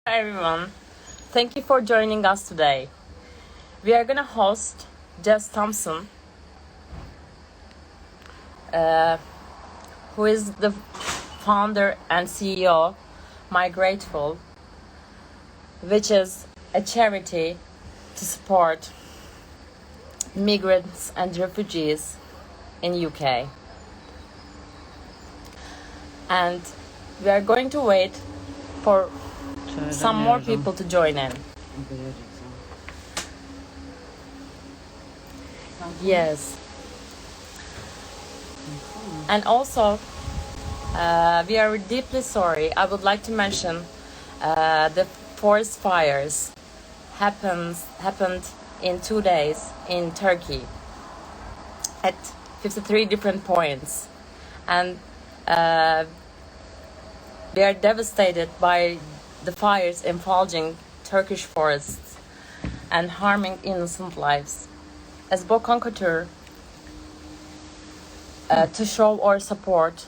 Hi everyone, thank you for joining us today. We are gonna host Jess Thompson, who is the founder and CEO My Grateful, which is a charity to support migrants and refugees in UK. And we are going to wait for some more people to join in. Yes. And also, we are deeply sorry. I would like to mention the forest fires happened in 2 days in Turkey at 53 different points, and we are devastated by the fires infringing Turkish forests and harming innocent lives. As Bokan Couture, to show our support,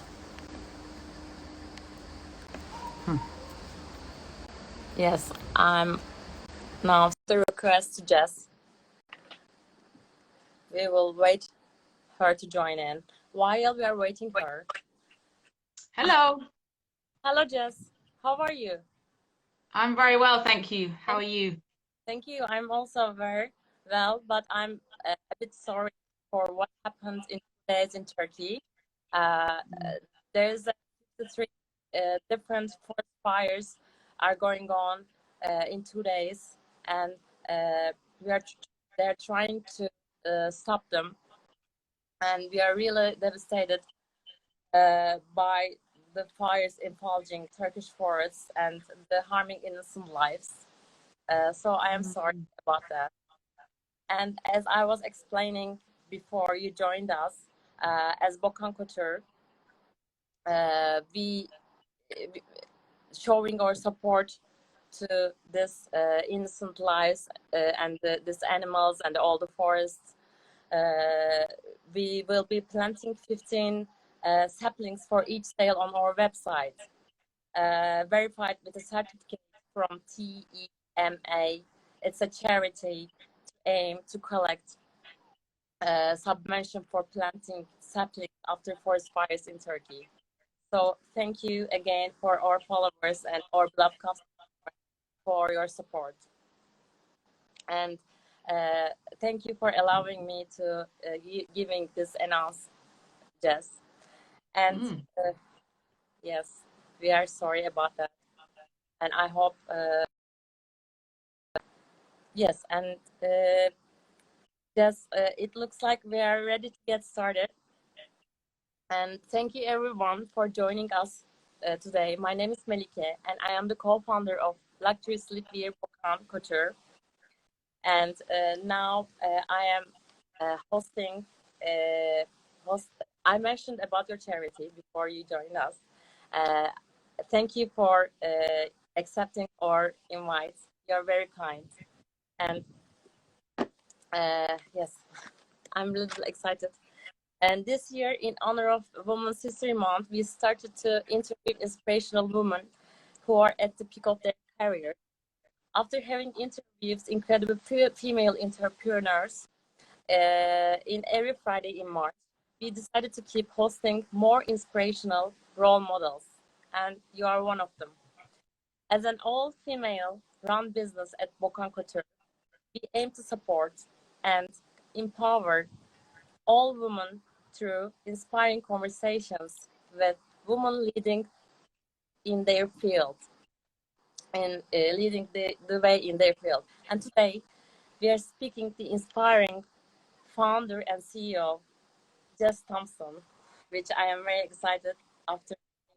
yes, I'm now the request to Jess. We will wait her to join in. While we are waiting for her, Hello. hello Jess, how are you? I'm very well, thank you. How are you? Thank you. I'm also very well, but I'm a bit sorry for what happened in 2 days in Turkey. Uh, there's three different forest fires are going on in 2 days, and they're trying to stop them, and we are really devastated by the fires infringing Turkish forests and the harming innocent lives. So I am sorry about that. And as I was explaining before you joined us, as Bokan Couture, we showing our support to this innocent lives and these animals and all the forests. We will be planting 15 saplings for each sale on our website, verified with a certificate from TEMA. It's a charity aim to collect subvention for planting saplings after forest fires in Turkey. So thank you again for our followers and our beloved customers for your support. And thank you for allowing me to giving this announce, Jess. And yes, we are sorry about that. And I hope, yes, and Jess, it looks like we are ready to get started. And thank you everyone for joining us today. My name is Melike, and I am the co-founder of Luxury Sleepwear Bokan Couture. And now I am hosting. I mentioned about your charity before you joined us. Thank you for accepting our invite. You're very kind. And yes, I'm a little excited. And this year, in honor of Women's History Month, we started to interview inspirational women who are at the peak of their career. After having interviews incredible female entrepreneurs in every Friday in March, we decided to keep hosting more inspirational role models, and you are one of them. As an all-female run business at Bokan Couture, we aim to support and empower all women through inspiring conversations with women leading in their field and leading the way in their field. And today, we are speaking the inspiring founder and CEO, Jess Thompson, which I am very excited after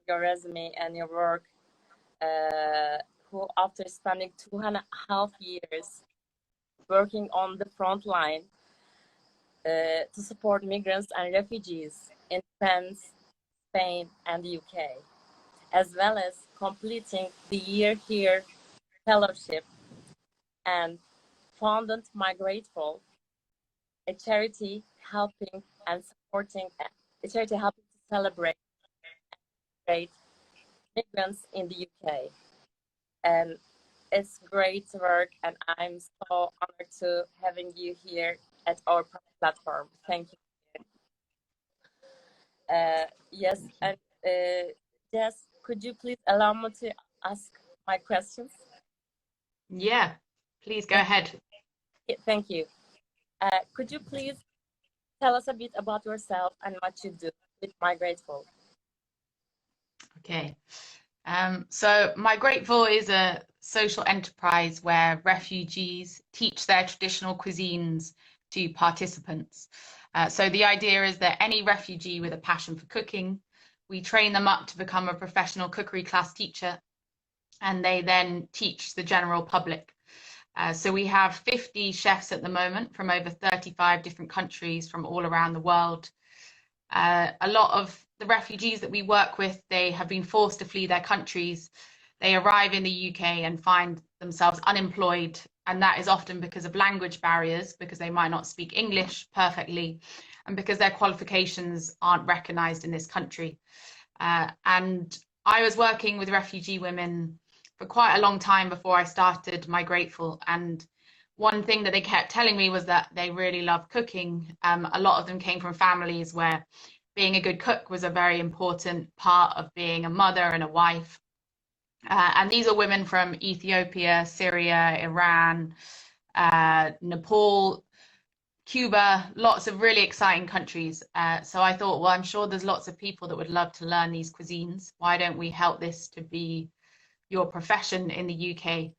your resume and your work, who after spending 2.5 years working on the front line to support migrants and refugees in France, Spain, and the UK, as well as completing the Year Here Fellowship and founded My Grateful, a charity helping and supporting, a charity helping to celebrate migrants in the UK. And it's great work, and I'm so honored to having you here at our platform. Thank you. Yes, and Jess, could you please allow me to ask my questions? Yeah, please go ahead. Thank you. Could you please tell us a bit about yourself and what you do with My Grateful? Okay. So My Grateful is a social enterprise where refugees teach their traditional cuisines to participants. So the idea is that any refugee with a passion for cooking, we train them up to become a professional cookery class teacher, and they then teach the general public. So we have 50 chefs at the moment from over 35 different countries from all around the world. A lot of the refugees that we work with, they have been forced to flee their countries. They arrive in the UK and find themselves unemployed, and that is often because of language barriers, because they might not speak English perfectly, and because their qualifications aren't recognised in this country. And I was working with refugee women for quite a long time before I started My Grateful, and one thing that they kept telling me was that they really love cooking. A lot of them came from families where being a good cook was a very important part of being a mother and a wife. And these are women from Ethiopia, Syria, Iran, Nepal, Cuba, lots of really exciting countries. So I thought, well, I'm sure there's lots of people that would love to learn these cuisines. Why don't we help this to be your profession in the UK?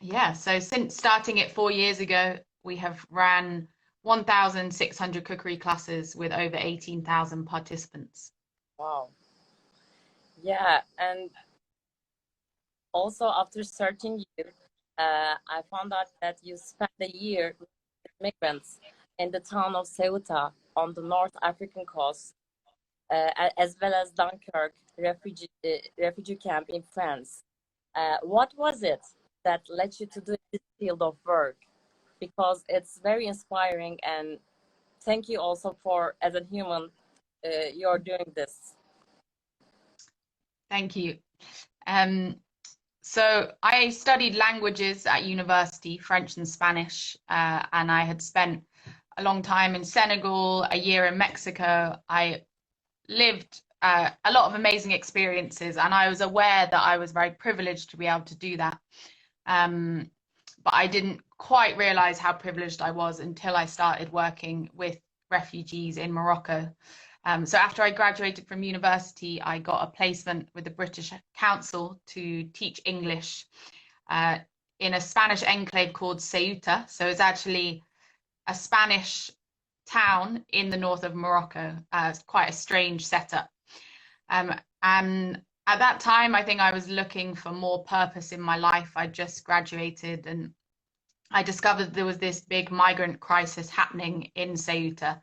Yeah, so since starting it 4 years ago, we have ran 1,600 cookery classes with over 18,000 participants. Wow. Yeah, and also after searching you, I found out that you spent a year with migrants in the town of Ceuta on the North African coast, as well as Dunkirk refugee camp in France. What was it that led you to do this field of work? Because it's very inspiring, and thank you also for, as a human, you're doing this. Thank you. So I studied languages at university, French and Spanish, and I had spent a long time in Senegal, a year in Mexico. I lived a lot of amazing experiences, and I was aware that I was very privileged to be able to do that. But I didn't quite realize how privileged I was until I started working with refugees in Morocco. So after I graduated from university, I got a placement with the British Council to teach English in a Spanish enclave called Ceuta. So it's actually a Spanish town in the north of Morocco. It's quite a strange setup. And at that time, I think I was looking for more purpose in my life. I just graduated, and I discovered there was this big migrant crisis happening in Ceuta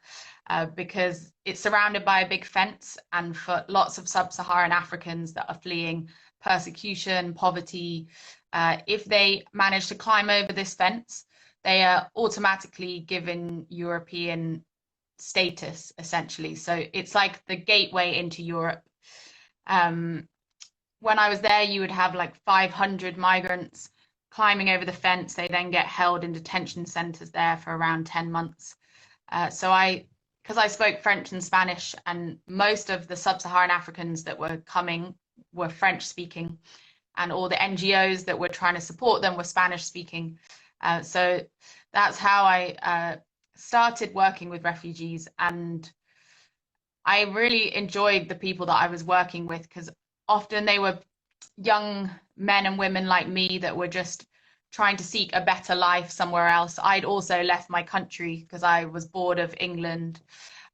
because it's surrounded by a big fence. And for lots of sub-Saharan Africans that are fleeing persecution, poverty, if they manage to climb over this fence, they are automatically given European status, essentially. So it's like the gateway into Europe. When I was there, you would have like 500 migrants climbing over the fence. They then get held in detention centers there for around 10 months. Because I spoke French and Spanish, and most of the sub-Saharan Africans that were coming were French speaking, and all the NGOs that were trying to support them were Spanish speaking. So that's how I started working with refugees, and I really enjoyed the people that I was working with, because often they were young men and women like me that were just trying to seek a better life somewhere else. I'd also left my country because I was bored of England.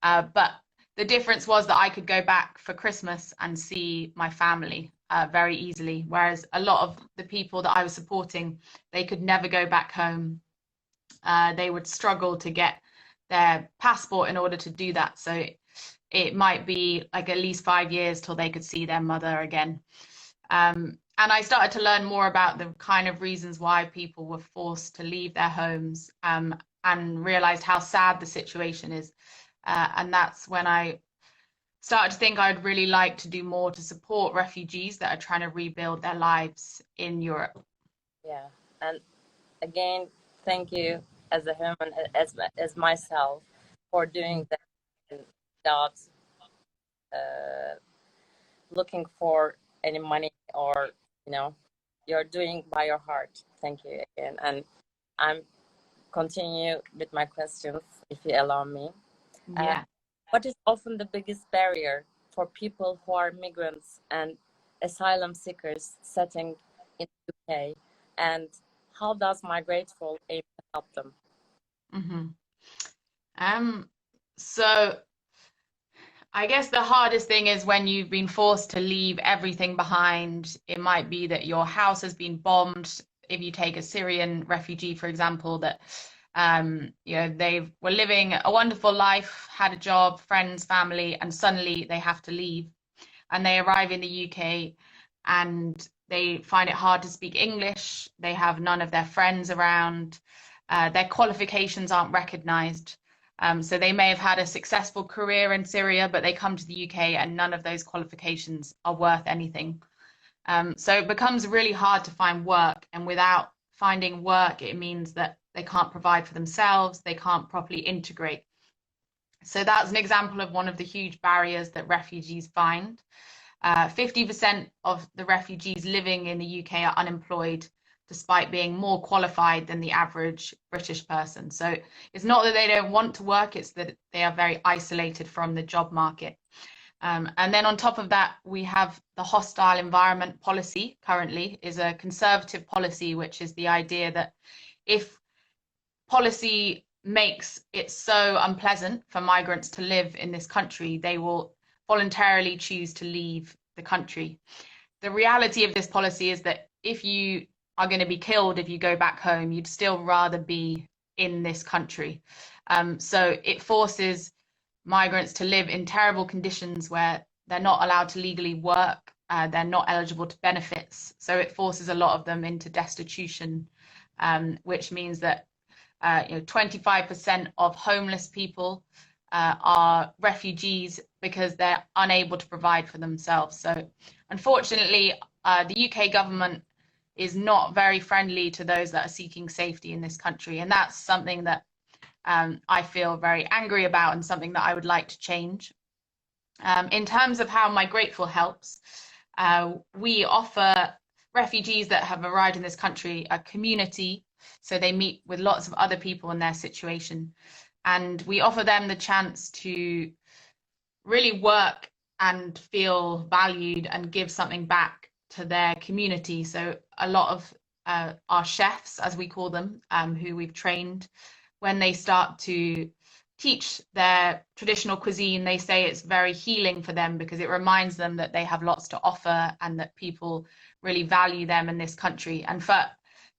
But the difference was that I could go back for Christmas and see my family very easily, whereas a lot of the people that I was supporting, they could never go back home. They would struggle to get their passport in order to do that. So it might be like at least 5 years till they could see their mother again. And I started to learn more about the kind of reasons why people were forced to leave their homes, and realized how sad the situation is. And that's when I started to think I'd really like to do more to support refugees that are trying to rebuild their lives in Europe. Yeah, and again, thank you as a human, as myself, for doing that without looking for any money, or you're doing by your heart. Thank you again, and I'm continue with my questions if you allow me. Yeah. What is often the biggest barrier for people who are migrants and asylum seekers setting in the UK, and how does Migrateful aim to help them? So I guess the hardest thing is when you've been forced to leave everything behind. It might be that your house has been bombed. If you take a Syrian refugee, for example, that they were living a wonderful life, had a job, friends, family, and suddenly they have to leave, and they arrive in the UK, and they find it hard to speak English. They have none of their friends around. Their qualifications aren't recognized. So they may have had a successful career in Syria, but they come to the UK and none of those qualifications are worth anything. So it becomes really hard to find work. And without finding work, it means that they can't provide for themselves, they can't properly integrate. So that's an example of one of the huge barriers that refugees find. 50% of the refugees living in the UK are unemployed, despite being more qualified than the average British person. So it's not that they don't want to work, it's that they are very isolated from the job market. And then on top of that, we have the hostile environment policy currently is a conservative policy, which is the idea that if policy makes it so unpleasant for migrants to live in this country, they will voluntarily choose to leave the country. The reality of this policy is that if you are going to be killed if you go back home, you'd still rather be in this country. So it forces migrants to live in terrible conditions where they're not allowed to legally work, they're not eligible to benefits. So it forces a lot of them into destitution, which means that 25% of homeless people are refugees because they're unable to provide for themselves. So unfortunately, the UK government is not very friendly to those that are seeking safety in this country. And that's something that I feel very angry about and something that I would like to change. In terms of how Migrateful helps, we offer refugees that have arrived in this country a community, so they meet with lots of other people in their situation, and we offer them the chance to really work and feel valued and give something back to their community. So a lot of our chefs, as we call them, who we've trained, when they start to teach their traditional cuisine, they say it's very healing for them because it reminds them that they have lots to offer and that people really value them in this country. And for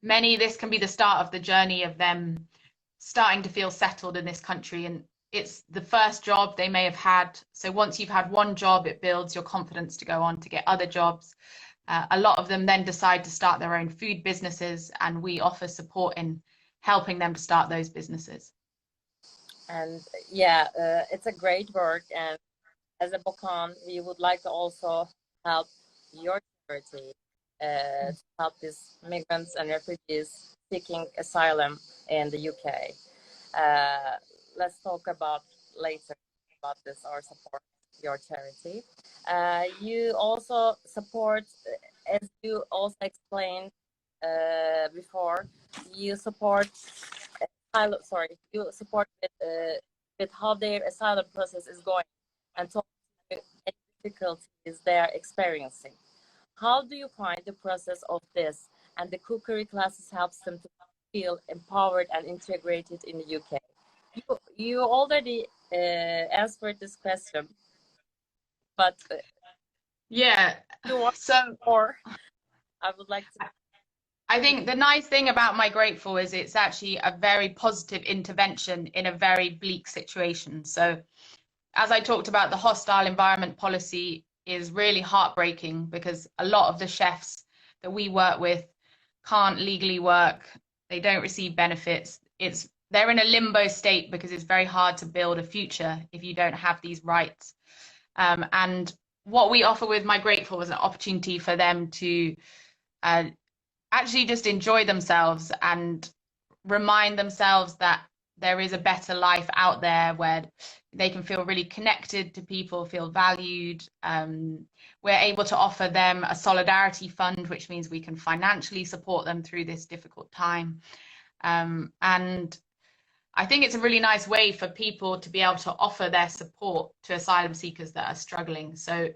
many, this can be the start of the journey of them starting to feel settled in this country. And it's the first job they may have had. So once you've had one job, it builds your confidence to go on to get other jobs. A lot of them then decide to start their own food businesses, and we offer support in helping them to start those businesses. And yeah, it's a great work. And as a Bokan, we would like to also help your charity to help these migrants and refugees seeking asylum in the UK. Let's talk about later about this or support your charity. You also support, as you also explained before, you support you support with how their asylum process is going and talk to any difficulties they are experiencing. How do you find the process of this and the cookery classes helps them to feel empowered and integrated in the UK? You already answered this question, but yeah, so more, I would like to. I think the nice thing about Migrateful is it's actually a very positive intervention in a very bleak situation. So as I talked about, the hostile environment policy is really heartbreaking because a lot of the chefs that we work with can't legally work. They don't receive benefits. They're in a limbo state because it's very hard to build a future if you don't have these rights. And what we offer with My Grateful was an opportunity for them to actually just enjoy themselves and remind themselves that there is a better life out there where they can feel really connected to people, feel valued. We're able to offer them a solidarity fund, which means we can financially support them through this difficult time. And I think it's a really nice way for people to be able to offer their support to asylum seekers that are struggling. So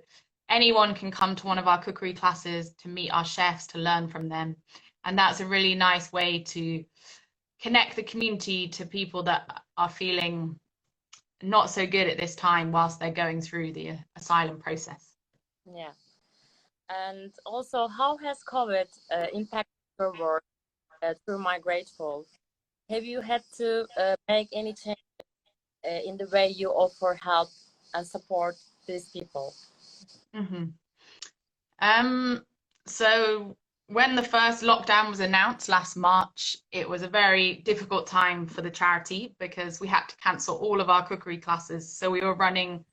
anyone can come to one of our cookery classes to meet our chefs, to learn from them. And that's a really nice way to connect the community to people that are feeling not so good at this time whilst they're going through the asylum process. Yeah. And also, how has COVID impacted your work through My Grateful? Have you had to make any change in the way you offer help and support these people? So when the first lockdown was announced last March, it was a very difficult time for the charity because we had to cancel all of our cookery classes. So we were running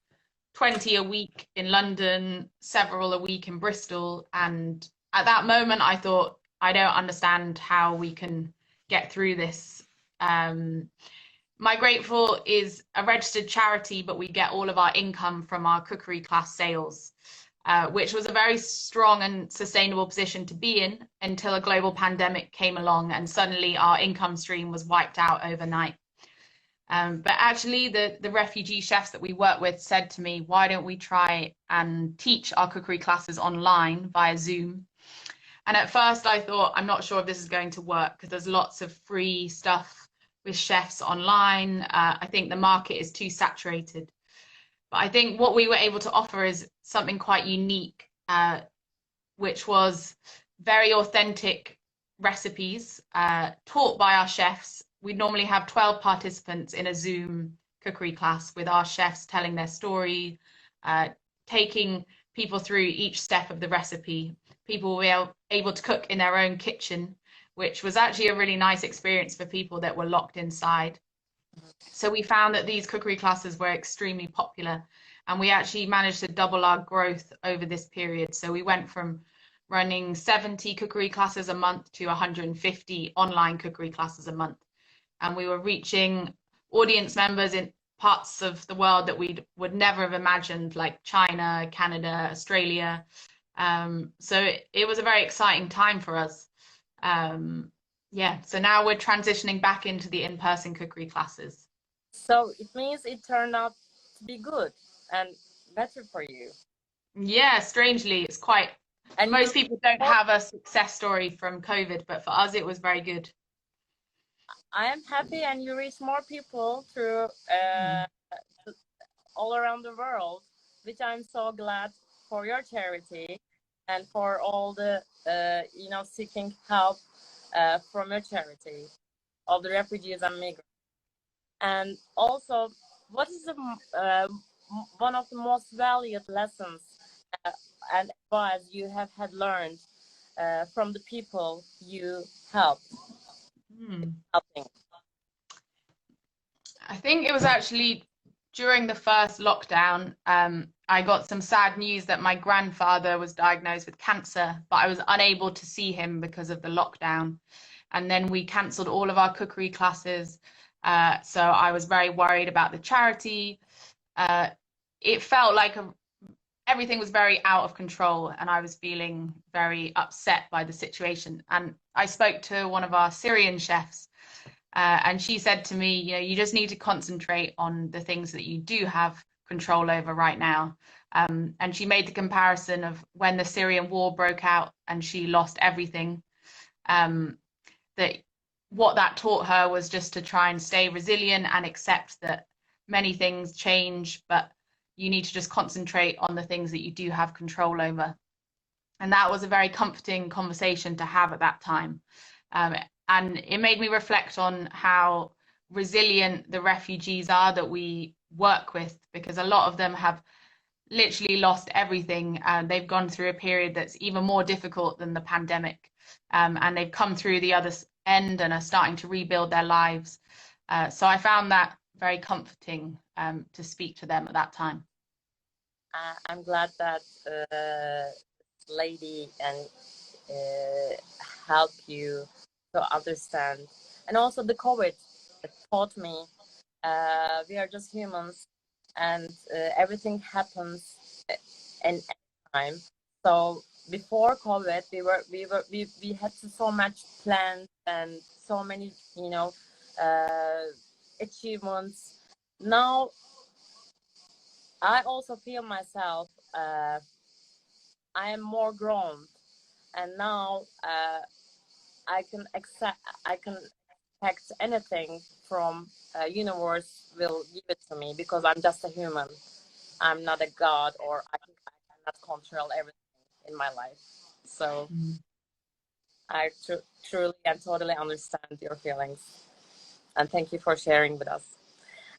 20 a week in London, several a week in Bristol. And at that moment, I thought, I don't understand how we can get through this. My Grateful is a registered charity, but we get all of our income from our cookery class sales, which was a very strong and sustainable position to be in until a global pandemic came along and suddenly our income stream was wiped out overnight. But actually, the refugee chefs that we work with said to me, why don't we try and teach our cookery classes online via Zoom? And at first I thought, I'm not sure if this is going to work because there's lots of free stuff with chefs online. I think the market is too saturated. But I think what we were able to offer is something quite unique, which was very authentic recipes taught by our chefs. We normally have 12 participants in a Zoom cookery class with our chefs telling their story, taking people through each step of the recipe. People were able to cook in their own kitchen, which was actually a really nice experience for people that were locked inside. So we found that these cookery classes were extremely popular, and we actually managed to double our growth over this period. So we went from running 70 cookery classes a month to 150 online cookery classes a month. And we were reaching audience members in parts of the world that we would never have imagined, like China, Canada, Australia. So it was a very exciting time for us. Yeah, so now we're transitioning back into the in-person cookery classes. So it means it turned out to be good and better for you. Yeah, strangely, it's quite, and most people don't have a success story from COVID, but for us, it was very good. I am happy, and you reach more people through all around the world, which I'm so glad for your charity and for all the seeking help from your charity, all the refugees and migrants. And also, what is the one of the most valued lessons and advice you have had learned from the people you helped? Helping. I think it was actually during the first lockdown. I got some sad news that my grandfather was diagnosed with cancer, but I was unable to see him because of the lockdown. And then we cancelled all of our cookery classes. So I was very worried about the charity. It felt like everything was very out of control, and I was feeling very upset by the situation. And I spoke to one of our Syrian chefs, and she said to me, you just need to concentrate on the things that you do have control over right now. And she made the comparison of when the Syrian war broke out and she lost everything, that what that taught her was just to try and stay resilient and accept that many things change, but you need to just concentrate on the things that you do have control over. And that was a very comforting conversation to have at that time. And it made me reflect on how resilient the refugees are that we work with, because a lot of them have literally lost everything. They've gone through a period that's even more difficult than the pandemic. And they've come through the other end and are starting to rebuild their lives. So I found that very comforting to speak to them at that time. I'm glad that lady and help you to understand. And also the COVID taught me we are just humans, and everything happens in any time. So before COVID, we had so much plans and so many achievements. Now I also feel myself. I am more grown, and now I can accept. I can expect anything from universe will give it to me because I'm just a human. I'm not a god, or I cannot control everything in my life. So I truly and totally understand your feelings, and thank you for sharing with us.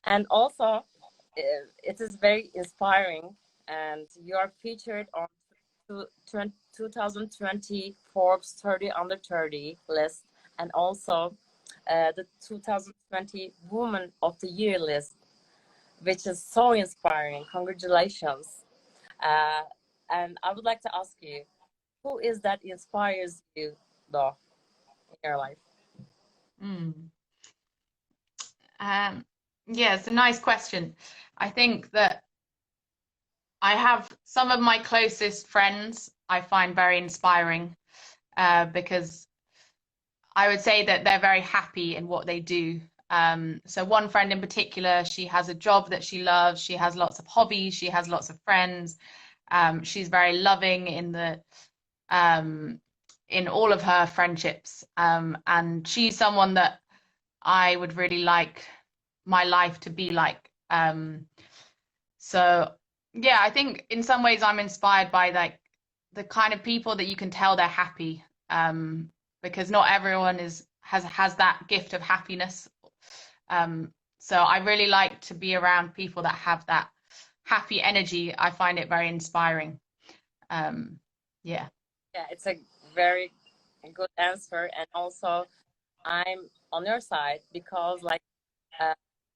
And also, it is very inspiring, and you are featured on 2020 Forbes 30 under 30 list, and also the 2020 Woman of the Year list, which is so inspiring. Congratulations. And I would like to ask you, who is that inspires you, though, in your life? Yeah, it's a nice question. I think that I have some of my closest friends I find very inspiring because I would say that they're very happy in what they do. So one friend in particular, she has a job that she loves. She has lots of hobbies. She has lots of friends. She's very loving in all of her friendships. And she's someone that I would really like my life to be like. So yeah, I think in some ways I'm inspired by like the kind of people that you can tell they're happy, because not everyone has that gift of happiness. So I really like to be around people that have that happy energy. I find it very inspiring. Yeah. Yeah, it's a very good answer, and also I'm on your side because, like,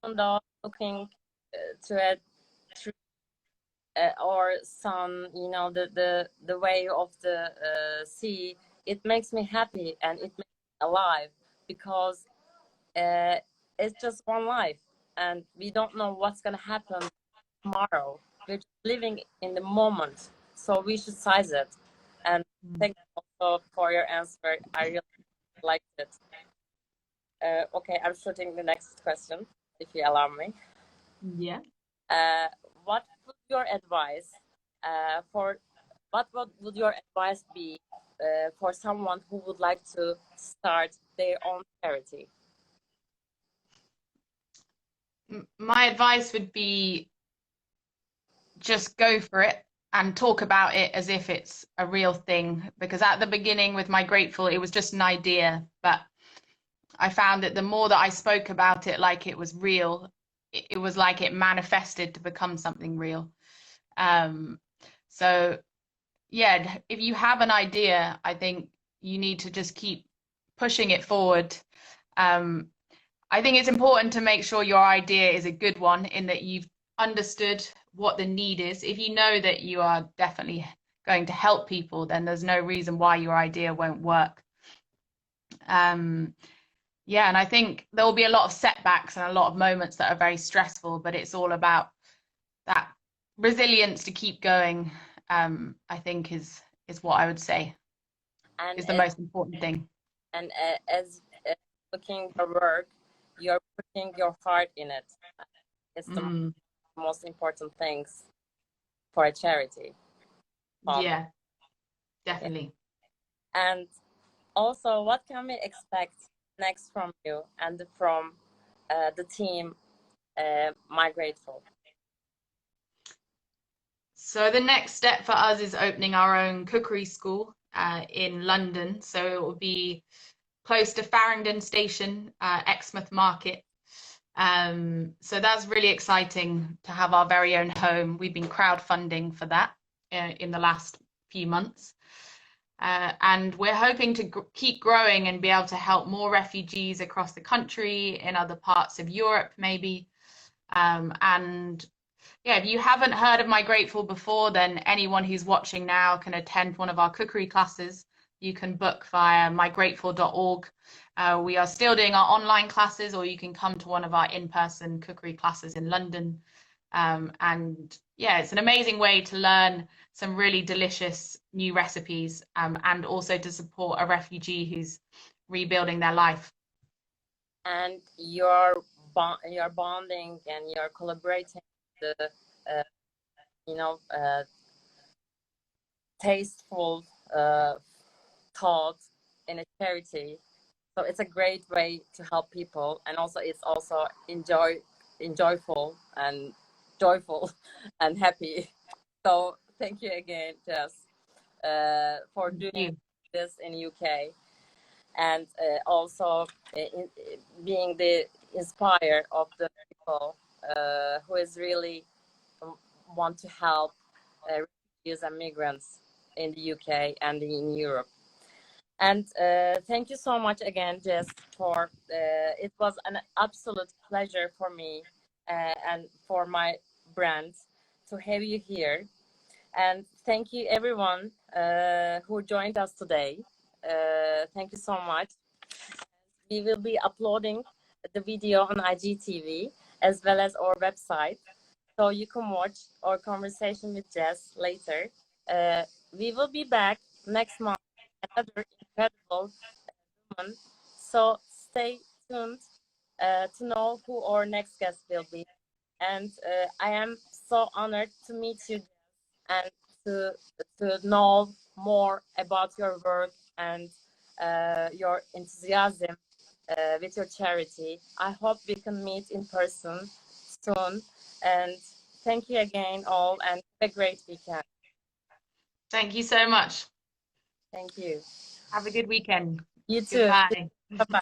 even though looking to a tree or sun, the wave of the sea, it makes me happy and it makes me alive because it's just one life, and we don't know what's gonna happen tomorrow. We're just living in the moment, so we should size it. And thank you also for your answer. I really liked it. Okay, I'm shooting the next question, if you allow me. Yeah. What would your advice for what would your advice be for someone who would like to start their own charity? My advice would be just go for it and talk about it as if it's a real thing. Because at the beginning with My Grateful, it was just an idea, but I found that the more that I spoke about it like it was real, it was like it manifested to become something real. So yeah, if you have an idea, I think you need to just keep pushing it forward. I think it's important to make sure your idea is a good one, in that you've understood what the need is. If you know that you are definitely going to help people, then there's no reason why your idea won't work. Yeah, and I think there will be a lot of setbacks and a lot of moments that are very stressful, but it's all about that resilience to keep going. I think is what I would say And is the most important thing. And as looking your work, you're putting your heart in it. It's the most important things for a charity. Yeah, definitely. And also, what can we expect next from you and from the team, My Grateful? So the next step for us is opening our own cookery school in London. So it will be close to Farringdon Station, Exmouth Market. So that's really exciting to have our very own home. We've been crowdfunding for that in the last few months. And we're hoping to keep growing and be able to help more refugees across the country, in other parts of Europe, maybe. And Yeah, if you haven't heard of My Grateful before, then anyone who's watching now can attend one of our cookery classes. You can book via mygrateful.org. We are still doing our online classes, or you can come to one of our in-person cookery classes in London. And yeah, it's an amazing way to learn some really delicious new recipes, and also to support a refugee who's rebuilding their life. And you're bonding and you're collaborating the you know tasteful thought in a charity. So it's a great way to help people, and also it's also enjoyful and joyful and happy. So thank you again, Jess, for Thank doing you. this in UK, and also being the inspire of the people who is really want to help refugees and migrants in the UK and in Europe. And thank you so much again, Jess, for it was an absolute pleasure for me and for my brand to have you here. And thank you everyone who joined us today. Thank you so much. We will be uploading the video on IGTV as well as our website, so you can watch our conversation with Jess later. We will be back next month, another incredible woman. So stay tuned to know who our next guest will be. And I am so honored to meet you and to know more about your work and your enthusiasm with your charity. I hope we can meet in person soon. And thank you again, all, and have a great weekend. Thank you so much. Thank you. Have a good weekend. You too. Goodbye. Bye bye.